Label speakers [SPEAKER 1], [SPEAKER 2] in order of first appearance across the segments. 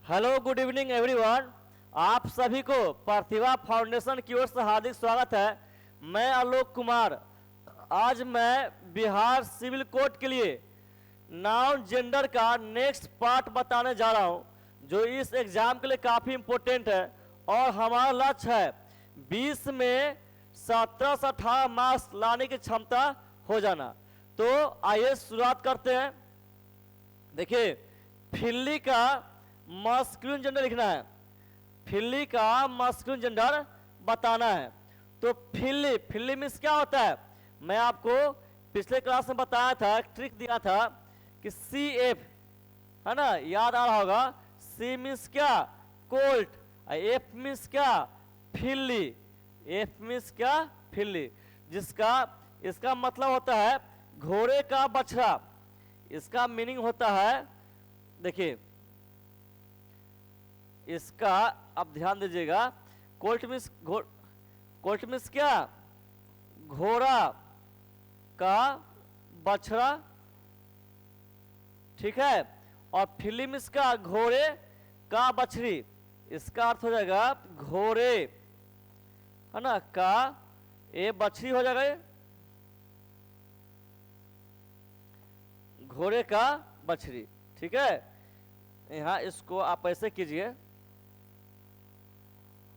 [SPEAKER 1] Hello good evening everyone. आप सभी को प्रतिभा फाउंडेशन की ओर से हार्दिक स्वागत है। मैं आलोक कुमार। आज मैं बिहार सिविल कोड के लिए नाउन जेंडर का नेक्स्ट पार्ट बताने जा रहा हूं, जो इस एग्जाम के लिए काफ़ी इम्पोर्टेंट है और हमारा लक्ष्य है 20 में 17 से 18 मार्क्स लाने की क्षमता हो जाना। तो आइए शुरुआत करते हैं। देखिए, फिल्ली का मस्कुलिन जेंडर लिखना है, फिल्ली का मस्कुलिन जेंडर बताना है। तो फिल्ली फिल्ली मीन्स क्या होता है? मैं आपको पिछले क्लास में बताया था, एक ट्रिक दिया था कि सी एफ, है ना, याद आ रहा होगा। सी मीन्स क्या? कोल्ट। एफ मीन्स क्या? फिल्ली। एफ मीन्स क्या? फिल्ली। जिसका इसका मतलब होता है घोड़े का बछड़ा। इसका मीनिंग होता है, देखिए इसका, अब ध्यान दीजिएगा। कोल्ट मीन्स क्या? घोड़ा का बछड़ा, ठीक है। और फिल्ली मीन्स का घोड़े का बछड़ी। इसका अर्थ हो जाएगा घोड़े, है ना, का ये बछड़ी हो जाएगा, घोड़े का बछड़ी, ठीक है। यहाँ इसको आप ऐसे कीजिए,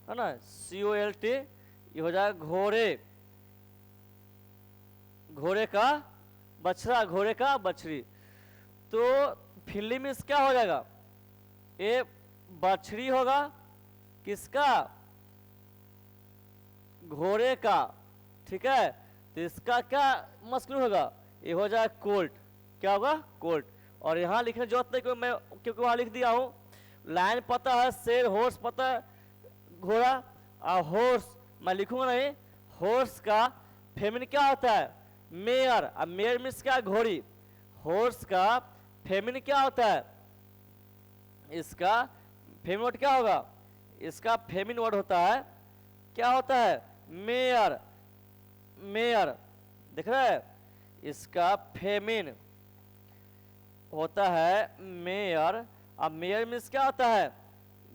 [SPEAKER 1] है ना, COLT, ये हो जाएगा घोड़े, घोड़े का बछड़ा, घोड़े का बछड़ी। तो फिल्ली मीन्स क्या हो जाएगा? ये बछड़ी होगा किसका? घोड़े का, ठीक है। तो इसका क्या मस्कुलिन होगा? ये हो जाएगा कोल्ट। क्या होगा? कोल्ट। और यहाँ लिखने जरूरत नहीं, क्योंकि मैं वहां लिख दिया हूं। लाइन पता है, शेर, हॉर्स पता है, घोड़ा। और हॉर्स मैं लिखूंगा नहीं। हॉर्स का फेमिन क्या होता है? मेयर। अब मेयर मीन्स क्या? घोड़ी। हॉर्स का फेमिन क्या होता है? इसका फेमिन वर्ड क्या होगा? इसका फेमिन वर्ड होता है, क्या होता है? मेयर। मेयर, देख रहे हैं? इसका फेमिन होता है मेयर। अब मेयर मीन्स क्या होता है?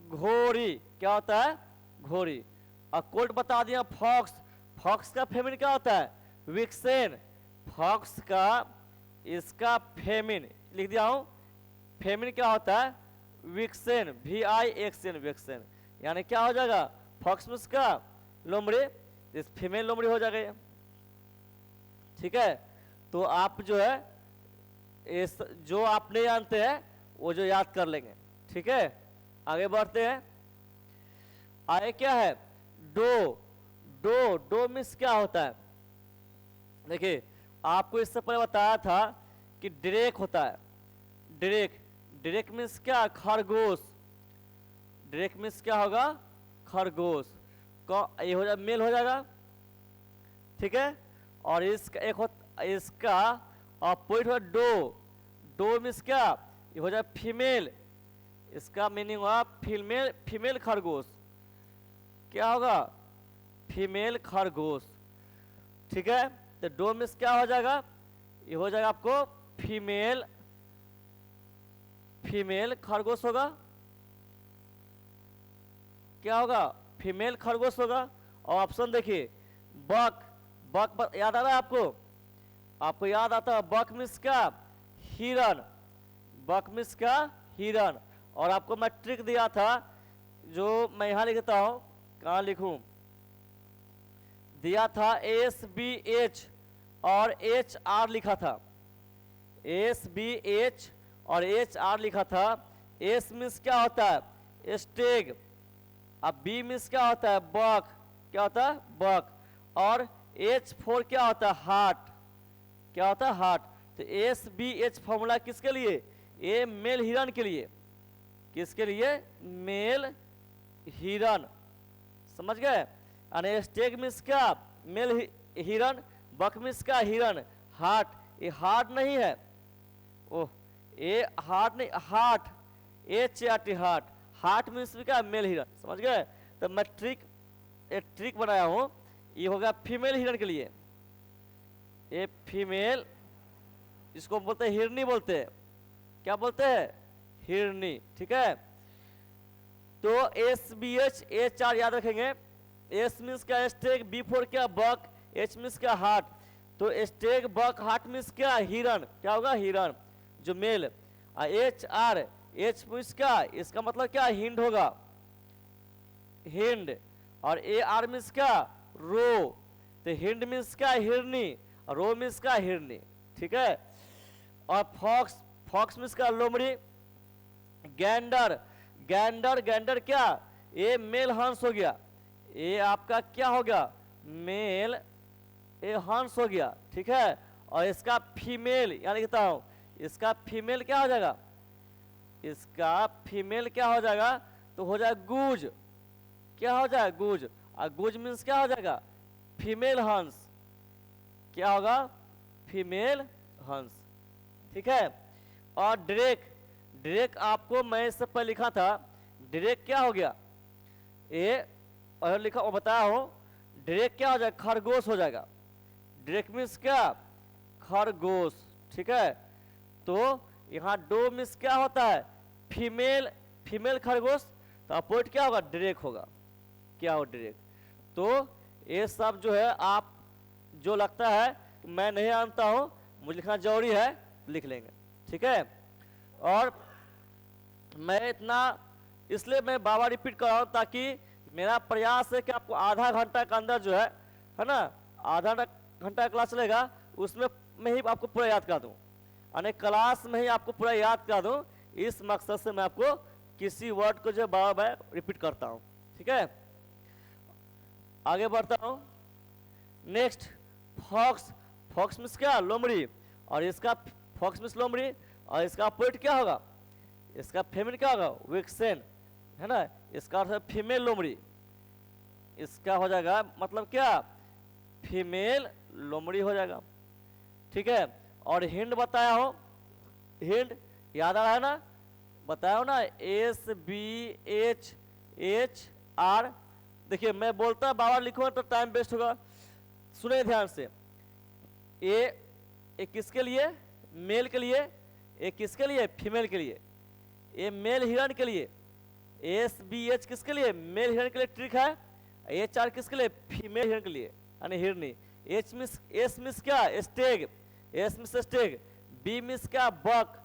[SPEAKER 1] घोड़ी। क्या होता है? घोड़ी। और कोल्ट बता दिया। फॉक्स, फॉक्स का फेमिन क्या होता है? विक्सेन। फॉक्स का, इसका फेमिन लिख दिया हूं, फेमिन क्या होता है? Vixen, VIXN, vixen. यानी क्या हो जाएगा? फॉक्स मीन्स का लोमड़ी, इस फीमेल लोमड़ी हो जाएगा, ठीक है। तो आप जो है इस, जो आप नहीं जानते हैं वो जो याद कर लेंगे, ठीक है। आगे बढ़ते हैं। आगे क्या है? डो। डो, डो मीन्स क्या होता है? देखिए, आपको इससे पहले बताया था कि ड्रेक होता है। ड्रेक, ड्रेक मीन्स क्या? खरगोश। ड्रेक मीन्स क्या होगा? खरगोश। ये हो जाएगा, मेल हो जाएगा, ठीक है। और इसका एक होता, इसका अपोजिट हो डो। डो मीन्स क्या? ये हो जाए फीमेल। इसका मीनिंग हुआ फीमेल, फीमेल खरगोश। क्या होगा? फीमेल खरगोश, ठीक है। तो डो मीन्स क्या हो जाएगा? ये हो जाएगा आपको फीमेल, फीमेल खरगोश होगा। क्या होगा? फीमेल खरगोश होगा। और ऑप्शन देखिए, बक। बक याद आ रहा है आपको? आपको याद आता है बक मीन्स क्या? हिरन। बक मीन्स क्या? हिरन। और आपको मैं ट्रिक दिया था, जो मैं यहां लिखता हूं, कहां लिखूं, दिया था SBH और HR लिखा था। SBH और HR लिखा था। S मीन्स क्या होता है? स्टेग। अब B मीन्स क्या होता है? बक। क्या होता है? बक। और H4 क्या होता है? हार्ट। क्या होता है? हार्ट। तो SBH फॉर्मूला किसके लिए? ये मेल हिरन के लिए। किसके लिए? मेल हिरन, समझ गए। और स्टेग मीन्स क्या? मेल हिरन। बक मीन्स क्या? हिरन। हार्ट, ये हार्ट नहीं है, ओह, ये हार्ट नहीं, heart, HART, heart. Heart means क्या? मेल हिरन, समझ गए। तो मैं एक ट्रिक बनाया हूं। ये हो गया फीमेल हिरन के लिए। ये फीमेल, इसको बोलते हैं हिरनी, बोलते हैं क्या बोलते हैं? हिरनी, ठीक है। तो S B H H R याद रखेंगे। एस मीन्स क्या स्टेग, बी फॉर क्या बक, एच मीन्स क्या हार्ट। तो स्टेग बक हार्ट मीन्स क्या हिरन, क्या होगा हिरन जो male. H R, H means क्या, इसका मतलब क्या हिंड होगा, हिंड। और ए आर मीन्स क्या रो, तो हिंड मीन्स क्या हिरनी, और रो मीन्स क्या हिरनी, ठीक है। और फॉक्स, फॉक्स मीन्स क्या लोमड़ी। गैंडर, गैंडर, गैंडर क्या ये मेल हंस हो गया, ये आपका क्या हो गया मेल, ये हंस हो गया, ठीक है। और इसका फीमेल यहाँ लिखता हूं, इसका फीमेल क्या हो जाएगा, इसका फीमेल क्या हो जाएगा, तो हो जाएगा गूज, क्या हो जाएगा गूज। और गूज मीन्स क्या हो जाएगा फीमेल हंस, क्या होगा फीमेल हंस, ठीक है। और ड्रेक, ड्रेक आपको मैं इससे पहले लिखा था, ड्रेक क्या हो गया ये, और लिखा और बताया हो, ड्रेक क्या हो जाएगा खरगोश हो जाएगा। ड्रेक मीन्स क्या खरगोश, ठीक है। तो यहाँ डो मीन्स क्या होता है फीमेल, फीमेल खरगोश, तो अपोजिट क्या होगा ड्रेक होगा, क्या हो ड्रेक। तो ये सब जो है आप जो लगता है मैं नहीं जानता हूं मुझे लिखना जरूरी है लिख लेंगे, ठीक है। और मैं इतना इसलिए मैं बाबा रिपीट कर रहा हूं ताकि मेरा प्रयास है कि आपको आधा घंटा के अंदर जो है ना, आधा घंटा क्लास चलेगा उसमें मैं ही आपको पूरा याद कर दूं, यानी क्लास में ही आपको पूरा याद कर दूं। इस मकसद से मैं आपको किसी वर्ड को जो बार बार रिपीट करता हूं, ठीक है। आगे बढ़ता हूं, नेक्स्ट फॉक्स, फॉक्स मीन्स क्या लोमड़ी, और इसका फॉक्स मीन्स लोमड़ी, और इसका अपोजिट क्या होगा, इसका फेमिन क्या होगा विक्सेन, है ना, इसका अर्थ है फीमेल लोमड़ी, इसका हो जाएगा मतलब क्या फीमेल लोमड़ी हो जाएगा, ठीक है। और हिंड बताया हो, हिंड याद आ रहा है ना, बताया हो ना S B H H R. देखिए मैं बोलता बाबा लिखूंगा तो टाइम वेस्ट होगा, सुने ध्यान से। ए किसके लिए मेल के लिए, ए किसके लिए फीमेल के लिए, ए मेल हिरन के लिए, एस बी एच किसके लिए मेल हिरन के लिए ट्रिक है, एच आर किसके लिए फीमेल हिरन के लिए यानी हिरनी। एच मिस, एस मिस क्या stag, S means stag, B means क्या buck,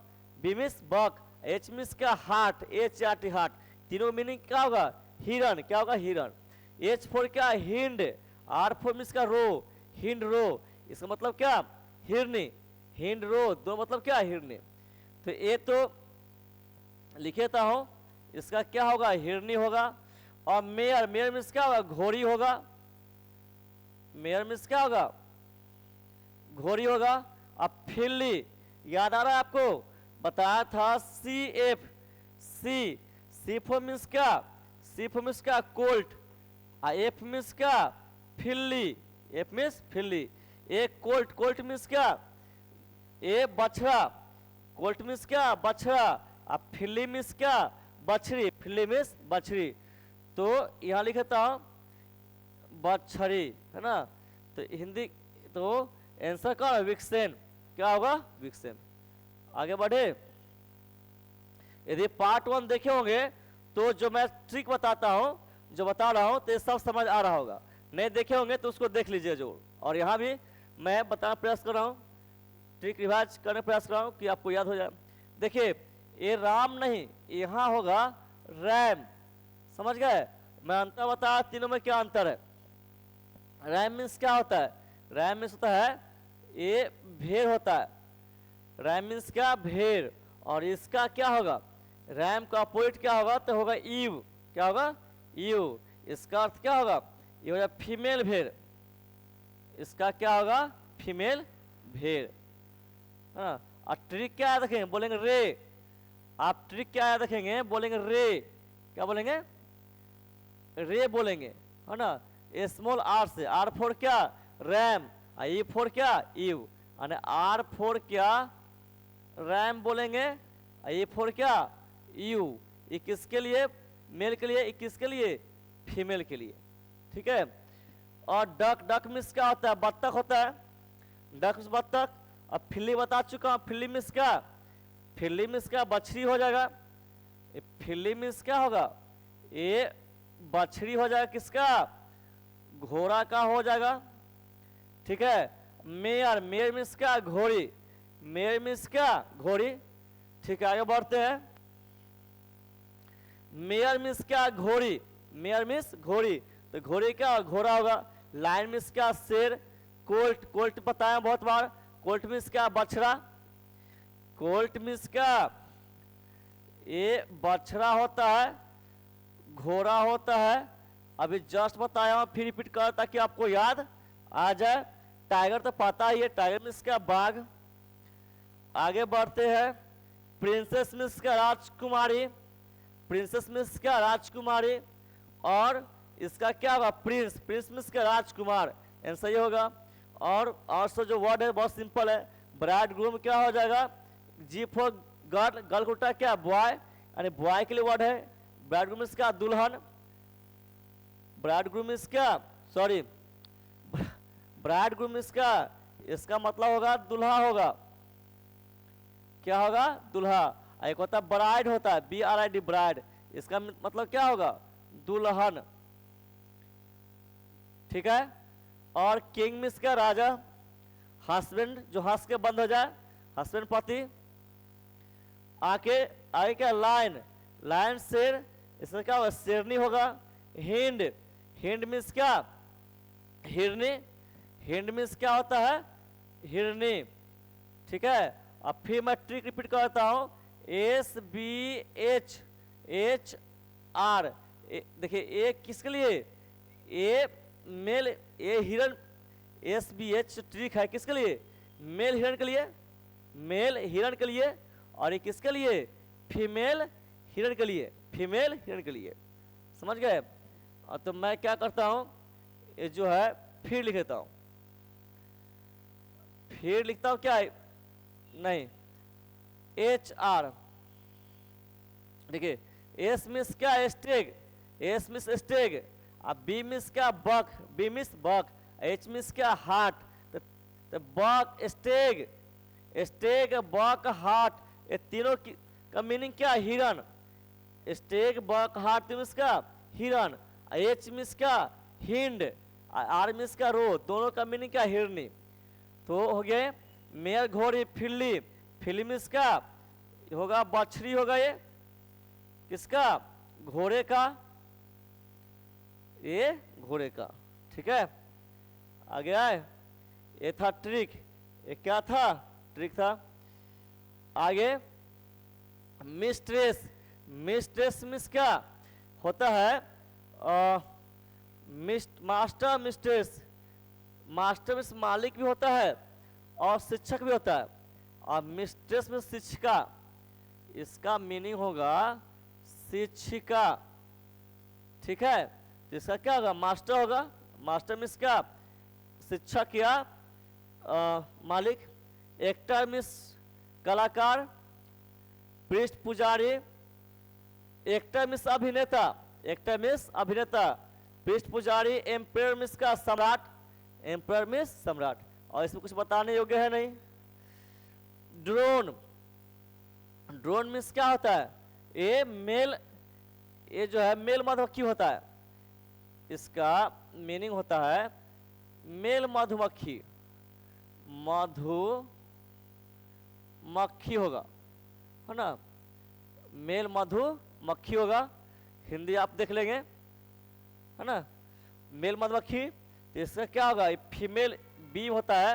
[SPEAKER 1] B means buck, H means क्या heart, H R T heart, तीनों मीनिंग क्या होगा हिरन, क्या होगा हिरन। एच फोर क्या हिंड, आर फोर मिस का रो, हिंड रो, इसका मतलब क्या हिरनी, हिंड रो दो मतलब क्या हिरनी। तो ये तो लिखेता हूं, इसका क्या होगा हिरनी होगा। और मेयर, मेयर मीन्स क्या होगा घोड़ी होगा, मेयर मीन्स क्या होगा घोड़ी होगा। अब फिल्ली याद आ रहा है आपको, बताया था C F, C, C for means क्या, सी फॉर मीन्स क्या कोल्ट, एफ मीन्स क्या filly, F means filly. A colt, colt means क्या ए बछड़ा, कोल्ट मीन्स क्या बछड़ा, अब फिल्ली मीन्स क्या बछड़ी, फिल्ली मीन्स बछड़ी। तो यहाँ लिखता हूं बछड़ी, है ना। तो हिंदी तो आंसर क्या विक्सेन, क्या होगा विक्सेन। आगे बढ़े, यदि पार्ट 1 देखे होंगे तो जो मैं ट्रिक बताता हूं, जो बता रहा हूं तो ये सब समझ आ रहा होगा, नहीं देखे होंगे तो उसको देख लीजिए जो। और यहाँ भी मैं बताना प्रयास कर रहा हूँ, ट्रिक रिवाइज करने प्रयास कर रहा हूँ कि आपको याद हो जाए। देखिए ये राम नहीं, यहाँ होगा रैम, समझ गए। मैं अंतर बताया तीनों में क्या अंतर है। रैम मीन्स क्या होता है, रैम मीन्स होता है ये भेड़ होता है, रैम मीन्स क्या भेड़। और इसका क्या होगा रैम का अपोजिट क्या होगा, तो होगा ईव, क्या होगा ईव। इसका अर्थ क्या होगा ये हो जाए फीमेल भेड़, इसका क्या होगा फीमेल भेड़। हाँ, और ट्रिक क्या याद रखेंगे बोलेंगे रे, आप ट्रिक क्या याद रखेंगे बोलेंगे रे, क्या बोलेंगे रे बोलेंगे, है ना। स्मॉल आर से, आर फोर क्या रैम, ई फोर क्या ईव, यानी आर फोर क्या रैम बोलेंगे, ई फोर क्या यू। ये किसके लिए मेल के लिए, ये किसके लिए फीमेल के लिए, ठीक है। और डक, डक मीन्स क्या होता है बत्तख होता है, डक मीन्स बत्तख। अब फिल्ली बता चुका हूं, फिल्ली मीन्स क्या, फिल्ली मीन्स क्या बछड़ी हो जाएगा। फिल्ली मीन्स क्या होगा ये बछड़ी हो जाएगा किसका, घोड़ा का हो जाएगा, ठीक है। मेयर, मेयर मीन्स क्या, घोड़ी, मेयर मीन्स क्या, घोड़ी, ठीक है। आगे बढ़ते हैं, मेयर मीन्स क्या, घोड़ी, मेयर मीन्स घोड़ी, तो घोड़ी क्या, घोड़ा होगा। लायन मीन्स क्या, शेर। कोल्ट, कोल्ट बताया बहुत बार, कोल्ट मीन्स क्या, बछड़ा, कोल्ट मीन्स क्या, ये बछड़ा होता है, घोड़ा होता है। अभी जस्ट बताया हूं, फिर रिपीट कर ताकि आपको याद आ जाए। टाइगर तो पता ही है, टाइगर मीन्स क्या, बाघ। आगे बढ़ते हैं, प्रिंसेस मीन्स क्या, राजकुमारी, प्रिंसेस मीन्स क्या, राजकुमारी। और इसका क्या होगा, प्रिंस, प्रिंस मीन्स क्या, राजकुमार, आंसर ये होगा। और सो जो वर्ड है बहुत सिंपल है, ब्राइड ग्रूम क्या हो जाएगा, जी फॉर गर्ल, गर्ल को क्या, बॉय, यानी बॉय के लिए वर्ड है। ब्राइड ग्रूम मीन्स क्या, दुल्हन, ब्राइड ग्रूम मीन्स क्या, सॉरी, ब्राइड ग्रूम मीन्स क्या, इसका मतलब होगा दुल्हा होगा, क्या होगा, दुल्हा। एक होता है ब्राइड, होता है BRID, ब्राइड, इसका मतलब क्या होगा, दुल्हन, ठीक है। और किंग मीन्स क्या, राजा। हस्बैंड, जो हंस के बंद हो जाए, हस्बैंड पति। आगे आगे क्या, लायन, लायन शेर, इसमें क्या होगा, शेरनी होगा। हिंड, हिंड मीन्स क्या, हिरनी, हिंड मीन्स क्या होता है, हिरनी, ठीक है। अब फिर मैं ट्रिक रिपीट करता हूं, SBHR, देखिए ए किसके लिए, ए मेल, ए हिरण, SBH ट्रिक है किसके लिए, मेल हिरण के लिए, मेल हिरण के लिए। और ये किसके लिए, फीमेल हिरण के लिए, फीमेल हिरण के लिए, समझ गए। और तो मैं क्या करता हूं, ये जो है फिर लिख देता हूं, फिर लिखता हूं क्या है, नहीं, HR, देखिए एस मिस क्या, स्टेग, एस मिस स्टेग। अब बी मिस क्या, buck, B means buck. H means क्या, हार्ट, तो बक, स्टेग, स्टेग, बक, हार्ट, ये तीनों का मीनिंग क्या, हिरन। स्टेग, बक, हार्ट मिस क्या, हिरन। एच मिस क्या, हिंड, आर मिस क्या, रो, दोनों का मीनिंग क्या, हिरनी। तो हो गए मेयर, घोड़ी, फिल्ली, फिल्ली मिस क्या होगा, बछड़ी होगा, ये किसका, घोड़े का, ये घोड़े का, ठीक है। आगे आए, ये था ट्रिक, ये क्या था, ट्रिक था। आगे मिस्ट्रेस, मिस्ट्रेस मिस क्या होता है, मास्टर, मिस्ट्रेस, मास्टर मिस मालिक भी होता है और शिक्षक भी होता है, और मिस्ट्रेस में शिक्षिका, इसका मीनिंग होगा शिक्षिका, ठीक है। तो इसका क्या होगा, मास्टर होगा, मास्टर मिस क्या, शिक्षक या मालिक। एक्टर मिस कलाकार, पृष्ठ पुजारी। एक्टर मिस अभिनेता, एक्टर मिस अभिनेता, पृष्ठ पुजारी। एम्पायर मिस का सम्राट, एम्पायर मिस सम्राट, और इसमें कुछ बताने योग्य है नहीं। ड्रोन, ड्रोन मिस क्या होता है, ये मेल, ये जो है मेल मधुमक्खी होता है, इसका मीनिंग होता है मेल मधुमक्खी, मधुमक्खी होगा, है ना, मेल मधुमक्खी होगा। हिंदी आप देख लेंगे, है ना, मेल मधुमक्खी। तो इसका क्या होगा, फीमेल, बी होता है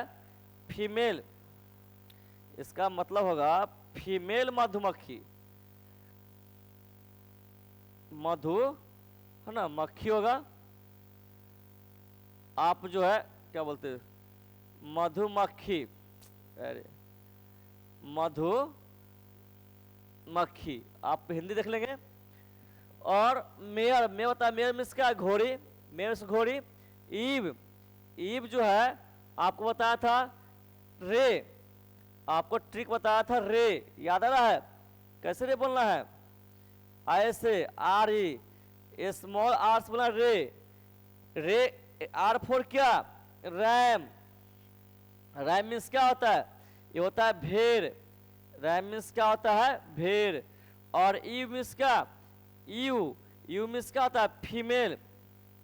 [SPEAKER 1] फीमेल, इसका मतलब होगा फीमेल मधुमक्खी, मधु, है ना, मक्खी होगा। आप जो है क्या बोलते हैं, मधुमक्खी, अरे मधुमक्खी, आप हिंदी देख लेंगे। और मेयर, मेयर होता है, मेयर मीन्स क्या, घोड़ी, मेयर से घोड़ी। ईव, ईव जो है आपको बताया था रे, आपको ट्रिक बताया था रे, याद आ रहा है, कैसे रे बोलना है, ऐसे RE, स्मॉल आर से बोलना रे, रे, R फॉर क्या, रैम, रैम मीन्स क्या होता है, ये होता है भेड़, रैम मीन्स क्या होता है, भेड़। और ईव मीन्स क्या, यू, यू मीन्स क्या होता है फीमेल,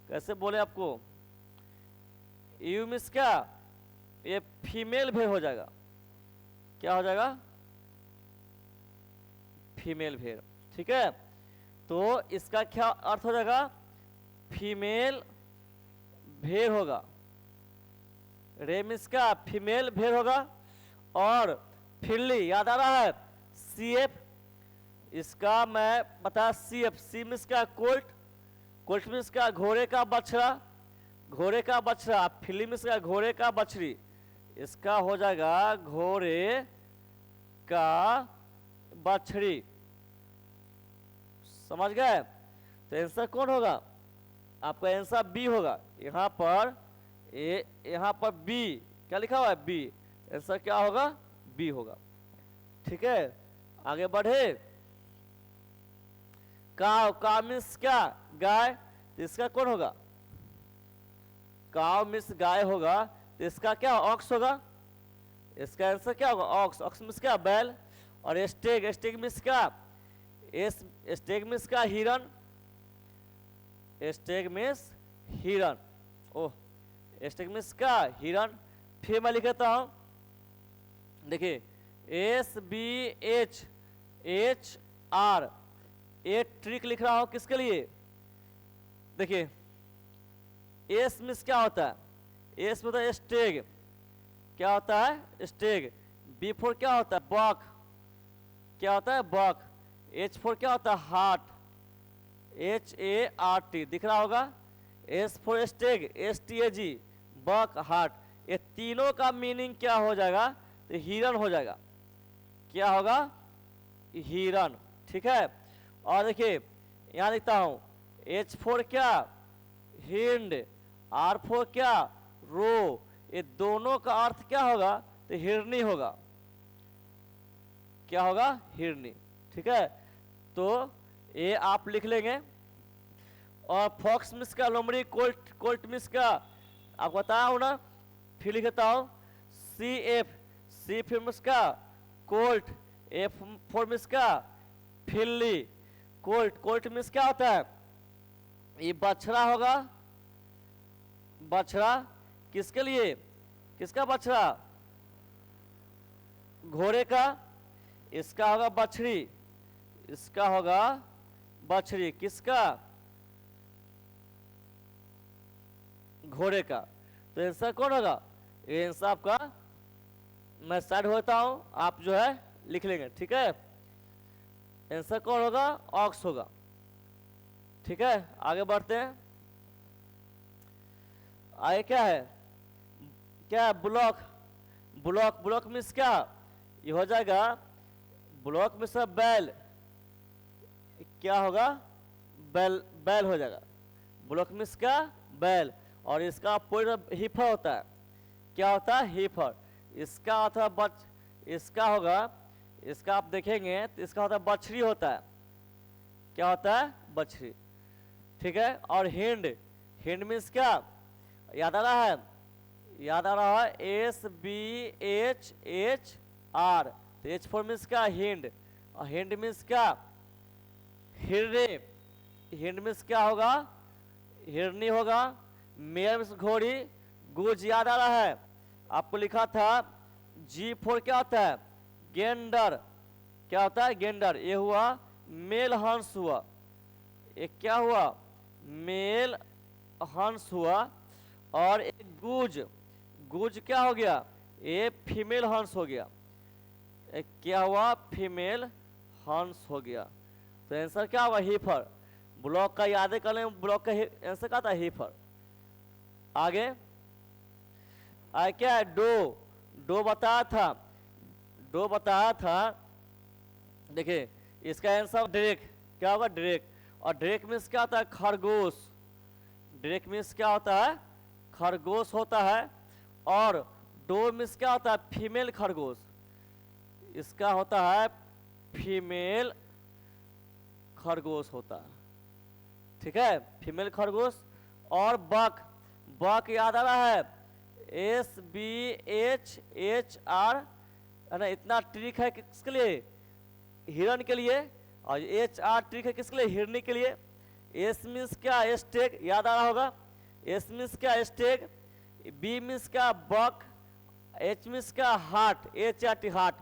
[SPEAKER 1] कैसे बोले आपको, यू मीन्स क्या, ये फीमेल भेड़ हो जाएगा, क्या हो जाएगा, फीमेल भेड़। ठीक है, तो इसका क्या अर्थ हो जाएगा, फीमेल भेड़ होगा, रे मीन्स का फीमेल भेड़ होगा। और फिरली याद आ रहा है, सीएफ, इसका मैं बता, सीएफ, सी मीन्स का कोल्ट, कोल्ट मीन्स का घोड़े का बछड़ा, घोड़े का बछड़ा, फिरली मीन्स का घोड़े का बछड़ी, इसका हो जाएगा घोड़े का बछड़ी। समझ गए, तो आंसर कौन होगा, आपका आंसर बी होगा। यहाँ पर ए, यहाँ पर बी क्या लिखा हुआ है, बी, आंसर क्या होगा, बी होगा। ठीक है, आगे बढ़े। काव, काव मीन्स क्या, गाय, तो इसका कौन होगा, काव मीन्स गाय होगा, तो इसका क्या ऑक्स होगा, इसका आंसर क्या होगा, ऑक्स, ऑक्स मीन्स क्या बैल। और स्टेग, स्टेग मीन्स क्या, स्टेग मीन्स क्या हिरन, स्टेग मीन्स हिरन, ओह, स्टेग मीन्स क्या हिरन। फिर मैं लिखता हूं, देखिए SBHHR, ये ट्रिक लिख रहा हूं किसके लिए, देखिए एस मीन्स क्या होता है, एस में होता है स्टेग, क्या होता है स्टेग। बी फोर क्या होता है बॉक, क्या होता है बॉक। एच फोर क्या होता है हार्ट, HART दिख रहा होगा। S for stag, STAG buck hart, ये तीनों का मीनिंग क्या हो जाएगा, तो हिरन हो जाएगा, क्या होगा, हिरन। ठीक है, और देखिए यहाँ लिखता हूं H4 क्या हिंड, R4 क्या रो, ये दोनों का अर्थ क्या होगा, तो हिरनी होगा, क्या होगा, हिरनी। ठीक है, तो ये आप लिख लेंगे। और फॉक्स मिस का लोमड़ी, कोल्ट, कोल्ट मिस का आपको बताया हूं ना, फिर लिखता हूं CF, सी फिर मिस का कोल्ट, F4 मिस का फिल्ली, कोल्ट, कोल्ट मिस क्या होता है, ये बछड़ा होगा, बछड़ा किसके लिए, किसका बछड़ा, घोड़े का, इसका होगा बछड़ी, इसका होगा बछड़ी, किसका, घोड़े का। तो आंसर कौन होगा, ये आंसर आपका, मैं साइड होता हूं, आप जो है लिख लेंगे। ठीक है, आंसर कौन होगा, ऑक्स होगा। ठीक है, आगे बढ़ते हैं। आगे क्या है, क्या है ब्लॉक, ब्लॉक, ब्लॉक मीन्स क्या, ये हो जाएगा ब्लॉक में सब बैल, क्या होगा, बैल, बैल हो जाएगा, ब्लॉक मीन्स का बैल। और इसका पूरा हिफर होता है, क्या होता है, हिफर, इसका होता है इसका होगा, इसका आप देखेंगे तो इसका होता है बछड़ी होता है, क्या होता है, बछड़ी। ठीक है, और हिंड, हिंड मीन्स क्या, याद आ रहा है, याद आ रहा है SBHHR, तो H4 मीन्स क्या हिंड, और हिंड मीन्स क्या हिरने, हिंड मीन्स क्या होगा, हिरनी होगा। मेयर मीन्स घोड़ी, गुज याद आ रहा है, आपको लिखा था G4 क्या होता है, गेंडर, क्या होता है, गेंडर, ये हुआ मेल हंस हुआ, ये क्या हुआ, मेल हंस हुआ। और एक गुज, गुज क्या हो गया, ये फीमेल हंस हो गया, एक क्या हुआ, फीमेल हंस हो गया। तो आंसर क्या होगा, हीफर। ब्लॉक का याद कर लें, ब्लॉक का आंसर क्या था, हीफर। आगे क्या है, डो, डो बताया था, डो बताया था, देखिए इसका आंसर ड्रेक, क्या होगा, ड्रेक। और ड्रेक मीन्स क्या होता है, खरगोश, ड्रेक मीन्स क्या होता है, खरगोश होता है। और डो मीन्स क्या होता है, फीमेल खरगोश, इसका होता है फीमेल खरगोश होता है। ठीक है, फीमेल खरगोश। और बक, बक याद आ रहा है, SBHHR, है ना, इतना ट्रिक है किसके लिए, हिरन के लिए, और HR ट्रिक है किसके लिए, हिरनी के लिए। एस मीन्स क्या स्टेक, याद आ रहा होगा, एस मीन्स क्या स्टेक, बी मीन्स क्या बक, एच मीन्स क्या heart, H R T heart,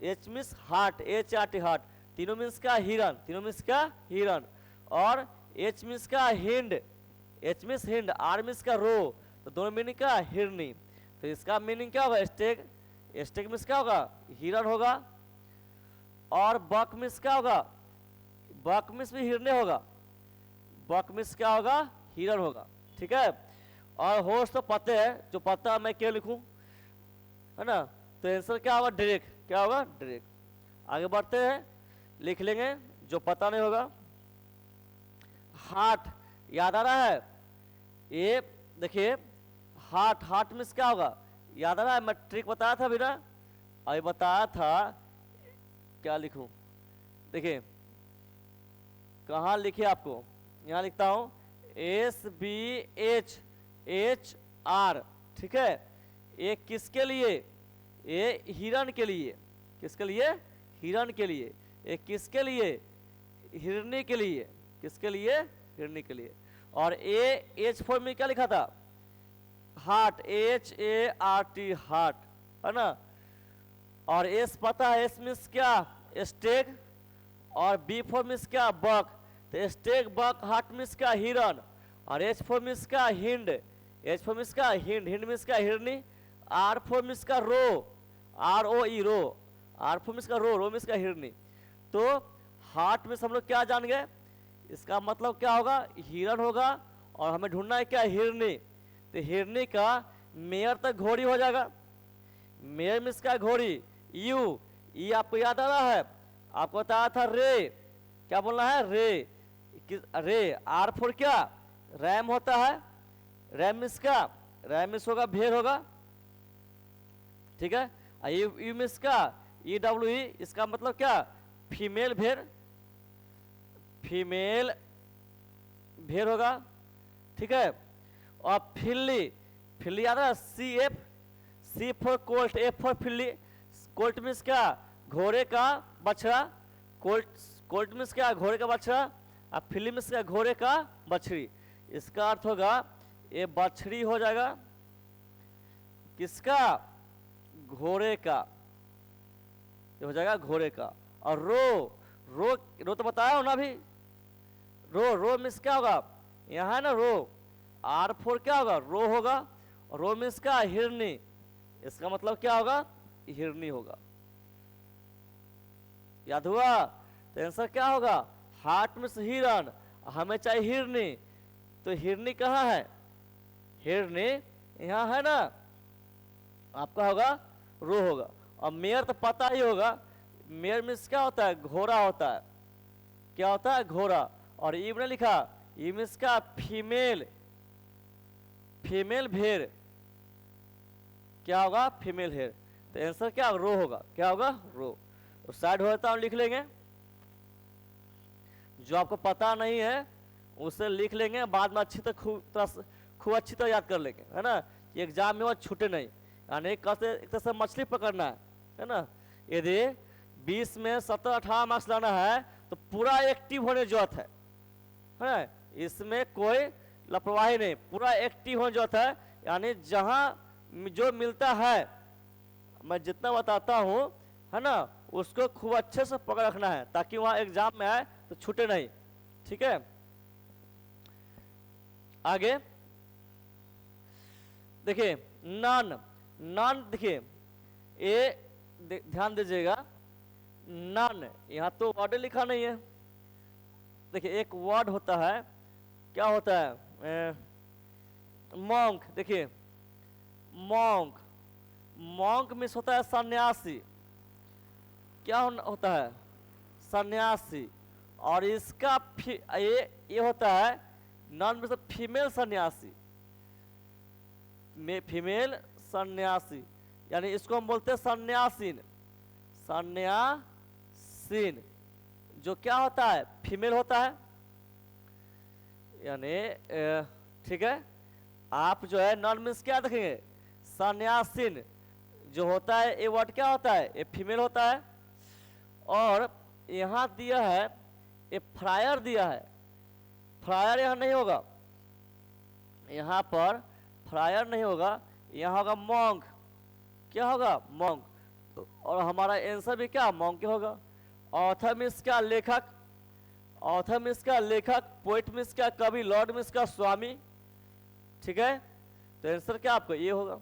[SPEAKER 1] H means heart, H R T heart, तीनों मीन्स क्या हिरन, तीनों मीन्स क्या हिरन, और एच मीन्स क्या hind, H means hind, R means क्या रो, तो दोनों मीनिंग क्या हिरनी। तो इसका मीनिंग क्या होगा स्टेक, स्टेक मीन्स क्या होगा हिरन होगा, और बक मीन्स क्या होगा, बक मीन्स भी हिरने होगा, बक मीन्स क्या होगा हिरन होगा, ठीक है। और होस्ट तो पते है, जो पता मैं क्या लिखूं, है ना, तो आंसर क्या होगा ड्रेक, क्या होगा ड्रेक। आगे बढ़ते हैं, लिख लेंगे जो पता नहीं होगा। हार्ट याद आ रहा है, ये देखिए हार्ट, हार्ट मीन्स क्या होगा याद आ रहा है, मैं ट्रिक बताया था अभी ना, अभी बताया था, क्या लिखूं, देखिए कहाँ लिखे आपको, यहाँ लिखता हूं S B H H R, ठीक है। ये किसके लिए, ये हिरन के लिए, किसके लिए हिरन के लिए, ये किसके लिए हिरनी के लिए, किसके लिए हिरनी के लिए। और ए एच फॉर में क्या लिखा था heart, H A R T heart, है ना। और एस पता है, एस मीन्स क्या स्टेक, और बी फॉर मीन्स क्या बक, तो स्टेक बक हार्ट मीन्स क्या हिरन, और एच फॉर मीन्स क्या हिंड, एच फॉर मीन्स क्या हिंड, हिंड मीन्स क्या हिरनी, आर फॉर मीन्स का roe, R O E roe, R for means का रो, रो मीन्स का हिरनी। तो हार्ट में हम लोग क्या जान गए, इसका मतलब क्या होगा हिरन होगा, और हमें ढूंढना है क्या हिरनी, तो हिरनी का मेयर तक घोड़ी हो जाएगा, मेयर मीन्स का घोड़ी, यू ई आपको याद आ रहा है, आपको बताया था रे, क्या बोलना है रे, रे, आर फॉर क्या रैम होता है, रैम मीन्स क्या, रैम मीन्स होगा भेड़ होगा, ठीक है। यू मीन्स का ई डब्ल्यू ई, इसका मतलब क्या फीमेल भेड़, फीमेल भेड़ होगा, ठीक है। और फिल्ली, फिल्ली याद है C F, C for colt, F for filly, colt means क्या घोड़े का बछड़ा, कोल्ट, कोल्ट मीन्स क्या घोड़े का बछड़ा, और फिल्ली मीन्स क्या घोड़े का बछड़ी। इसका अर्थ होगा ये बछड़ी हो जाएगा किसका घोड़े का, ये हो जाएगा घोड़े का। और रो, रो, रो तो बताया हो ना अभी, रो, रो मीन्स क्या होगा यहाँ है ना रो, आर फोर क्या होगा रो होगा, और रो मीन्स क्या हिरनी, इसका मतलब क्या होगा हिरनी होगा, याद हुआ। तो आंसर क्या होगा हार्ट मीन्स हिरन, हमें चाहिए हिरनी, तो हिरनी कहाँ है, हिरनी यहाँ है ना, आपका होगा रो होगा। और मेयर तो पता ही होगा, मेयर मीन्स क्या होता है घोड़ा होता है, क्या होता है घोड़ा। और ई ने लिखा ई मीन्स का फीमेल, फीमेल भेड़, क्या होगा फीमेल हेयर, तो आंसर क्या रो होगा, क्या होगा रो। तो साइड होता हम लिख लेंगे, जो आपको पता नहीं है उसे लिख लेंगे, बाद में अच्छी तरह खूब अच्छी तरह याद कर लेंगे, है ना, एग्जाम में वो छूटे नहीं, यानी एक तरह से मछली पकड़ना है ना। यदि 20 में 17-18 मार्क्स लाना है तो पूरा एक्टिव होने जरूरत है ना, इसमें कोई लापरवाही नहीं, पूरा एक्टिव होने जरूरत है, यानी जहां जो मिलता है मैं जितना बताता हूं है ना उसको खूब अच्छे से पकड़ रखना है, ताकि वहां एग्जाम में आए तो छूटे नहीं, ठीक है। आगे देखिए नॉन, नॉन देखिए ये ध्यान दीजिएगा, नॉन यहां तो वर्ड लिखा नहीं है, देखिए एक वर्ड होता है, क्या होता है मॉन्क, देखिए मॉन्क, मॉन्क मीन्स होता है सन्यासी, क्या होता है सन्यासी। और इसका ये होता है नॉन मीन्स फीमेल सन्यासी, फीमेल सन्यासी, यानी इसको हम बोलते हैं सन्यासीन, सन्यासीन जो क्या होता है फीमेल होता है, यानी ठीक है। आप जो है नॉन मीन्स क्या देखेंगे सन्यासीन जो होता है ये वर्ड क्या होता है ये फीमेल होता है। और यहाँ दिया है ये फ्रायर दिया है, फ्रायर यहाँ नहीं होगा, यहाँ पर फ्रायर नहीं होगा, यहाँ होगा मॉन्क। क्या होगा? मॉन्क। और हमारा आंसर भी क्या मॉन्क क्या होगा। ऑथर मीन्स क्या? लेखक। ऑथर मीन्स क्या? लेखक। पोइट मीन्स क्या? कवि। लॉर्ड मीन्स क्या? स्वामी। ठीक है, तो आंसर क्या आपको ये होगा।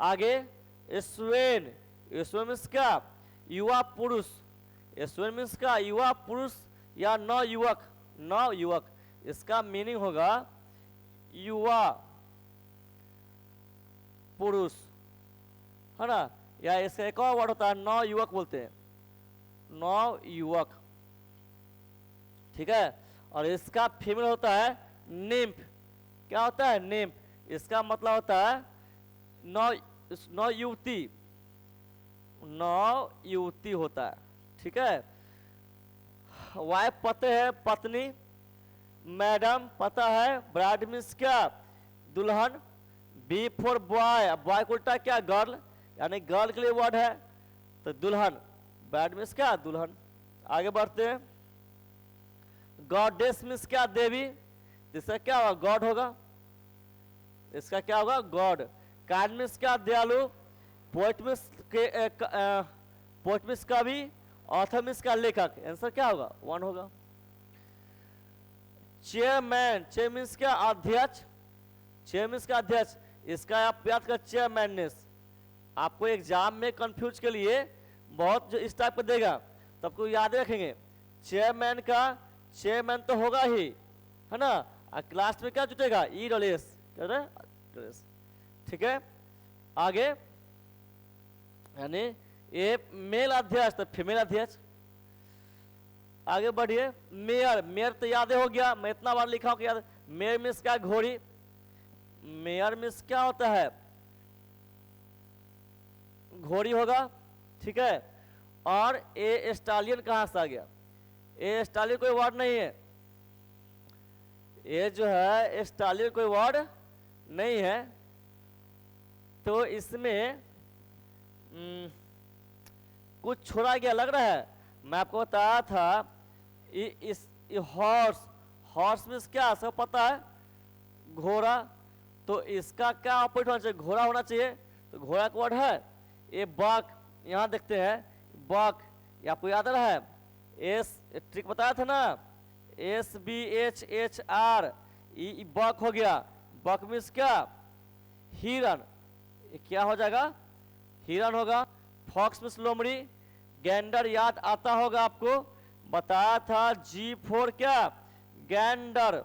[SPEAKER 1] आगे स्वेन। स्वेन मीन्स क्या? युवा पुरुष। स्वेन मीन्स क्या? युवा पुरुष या नव युवक। नव युवक, इसका मीनिंग होगा युवा पुरुष, है ना। या इसका एक और वर्ड होता है नव युवक बोलते हैं, नव युवक। ठीक है, और इसका फीमेल होता है निम्फ। क्या होता है? निम्फ। इसका मतलब होता है नव युवती, नव युवती होता है। ठीक है, वाइफ पते है पत्नी, मैडम पता है, ब्राइड मीन्स क्या? दुल्हन। बी फॉर बॉय, बॉय को उल्टा क्या? गर्ल, यानी गर्ल के लिए वर्ड है, तो दुल्हन। ब्राइड मीन्स क्या? दुल्हन। आगे बढ़ते हैं। गॉडेस मीन्स क्या? देवी। इसका क्या होगा? गॉड होगा। इसका क्या होगा? गॉड। काइंड मीन्स क्या? दयालु। पोएट मीन्स पोएट मीन्स कवि। ऑथर मीन्स क्या? लेखक। आंसर क्या होगा? 1 होगा। चेयरमैन, चेयर मीन्स क्या? अध्यक्ष। चेयर मीन्स क्या? अध्यक्ष। इसका आप याद कर चेयरमैननेस। आपको एग्जाम में कंफ्यूज के लिए बहुत जो इस टाइप का देगा तो आपको याद रखेंगे। चेयरमैन का चेयरमैन तो होगा ही, है ना। क्लास में क्या जुटेगा? ई डॉलेस। ठीक है, आगे यानी ये मेल अध्यक्ष तो फीमेल अध्यक्ष। आगे बढ़िए। मेयर, मेयर तो याद हो गया, मैं इतना बार लिखा हूं कि याद। मेयर मीन्स क्या? घोड़ी। मेयर मीन्स क्या होता है? घोड़ी होगा। ठीक है, और ए स्टालियन कहां से आ गया? ए स्टालियन कोई वर्ड नहीं है, ये जो है स्टालियन कोई वर्ड नहीं है। तो इसमें कुछ छोड़ा गया लग रहा है। मैं आपको बताया था इस हॉर्स, हॉर्स मीन्स क्या? सब पता है, घोड़ा। तो इसका क्या ऑपोजिट होना चाहिए? घोड़ा होना चाहिए, तो घोड़ा का वर्ड है ये बक। यहाँ देखते हैं बक, ये आपको याद रहा है। एस ट्रिक बताया था ना, SBHHR, ये बक हो गया। बक मीन्स क्या? हिरन। ये क्या हो जाएगा? हिरन होगा। फॉक्स मीन्स लोमड़ी। गैंडर याद आता होगा आपको, बताया था जी फोर क्या? गैंडर।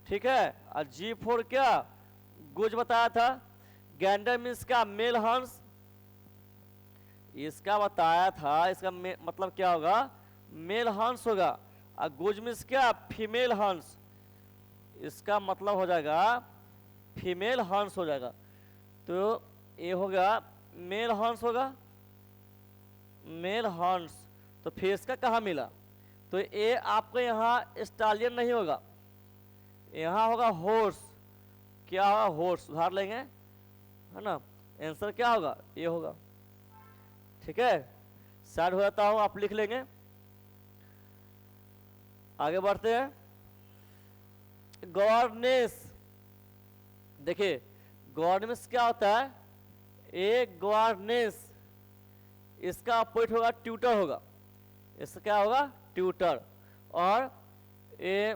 [SPEAKER 1] ठीक है, और जी फोर क्या? गुज बताया था। गैंडर मीन्स क्या? मेल हंस। इसका बताया था, इसका मतलब क्या होगा? मेल हंस होगा। और गुज मीन्स क्या? फीमेल हंस। इसका मतलब हो जाएगा फीमेल हंस हो जाएगा। तो ये होगा मेल हंस होगा, मेल हंस। तो फिर इसका कहाँ मिला? तो ये आपको यहाँ स्टालियन नहीं होगा, यहाँ होगा हॉर्स। क्या होगा? हॉर्स। सुधार लेंगे, है ना। आंसर क्या होगा? ये होगा। ठीक है, साइड हो जाता हूँ, आप लिख लेंगे। आगे बढ़ते हैं। गवर्नेंस। देखिए गवर्नेंस क्या होता है? एक गवर्नेंस, इसका अपोजिट होगा ट्यूटर होगा। इसका क्या होगा? ट्यूटर। और ये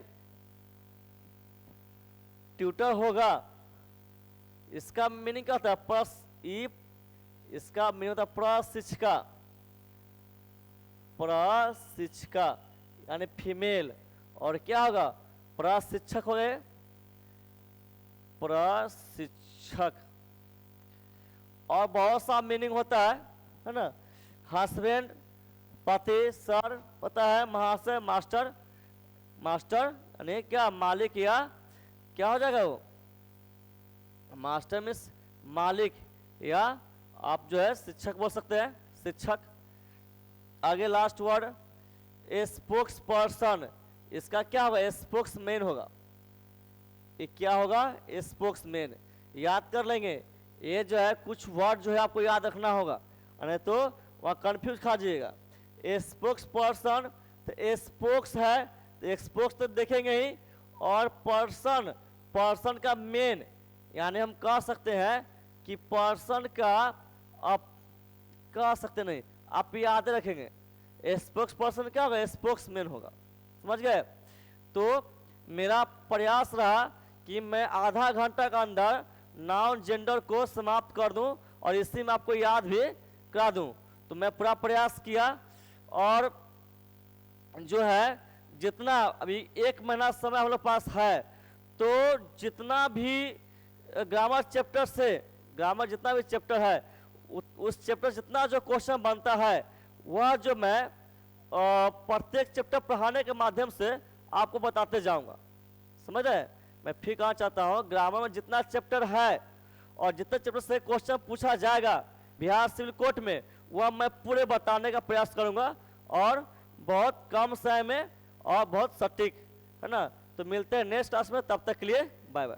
[SPEAKER 1] ट्यूटर होगा, इसका मीनिंग क्या होता है? इसका मीनिंग होता है प्रशिक्षिका। प्रशिक्षिका यानी फीमेल। और क्या होगा? प्रशिक्षक हो गए, प्रशिक्षक। और बहुत सा मीनिंग होता है ना। हस्बैंड, पति, सर पता है, महाशय, मास्टर। मास्टर यानी क्या? मालिक, या क्या हो जाएगा वो? मास्टर मीन्स मालिक, या आप जो है शिक्षक बोल सकते हैं, शिक्षक। आगे लास्ट वर्ड स्पोक्स पर्सन। इसका क्या होगा? स्पोक्समैन होगा। ये क्या होगा? स्पोक्समैन। याद कर लेंगे। ये जो है कुछ वर्ड जो है आपको याद रखना होगा, नहीं तो वहाँ कंफ्यूज खा जाइएगा। स्पोक्स पर्सन, तो स्पोक्स है तो एक्सपोक्स तो देखेंगे ही, और पर्सन, पर्सन का मेन, यानी हम कह सकते हैं कि पर्सन का, आप कह सकते नहीं, आप याद रखेंगे स्पोक्स पर्सन क्या होगा, स्पोक्स मैन होगा। समझ गए? तो मेरा प्रयास रहा कि मैं आधा घंटा के अंदर नाउन जेंडर को समाप्त कर दूं और इसी में आपको याद भी करा दूं। तो मैं पूरा प्रयास किया, और जो है जितना अभी 1 महीना समय हम लोग पास है, तो जितना भी ग्रामर चैप्टर से, ग्रामर जितना भी चैप्टर है उस चैप्टर जितना जो क्वेश्चन बनता है वह जो मैं प्रत्येक चैप्टर पढ़ाने के माध्यम से आपको बताते जाऊंगा। समझ रहे? मैं फिर कहना चाहता हूँ, ग्रामर में जितना चैप्टर है और जितने चैप्टर से क्वेश्चन पूछा जाएगा बिहार सिविल कोर्ट में, वह मैं पूरे बताने का प्रयास करूंगा, और बहुत कम समय में और बहुत सटीक, है ना। तो मिलते हैं नेक्स्ट क्लास में, तब तक के लिए बाय बाय।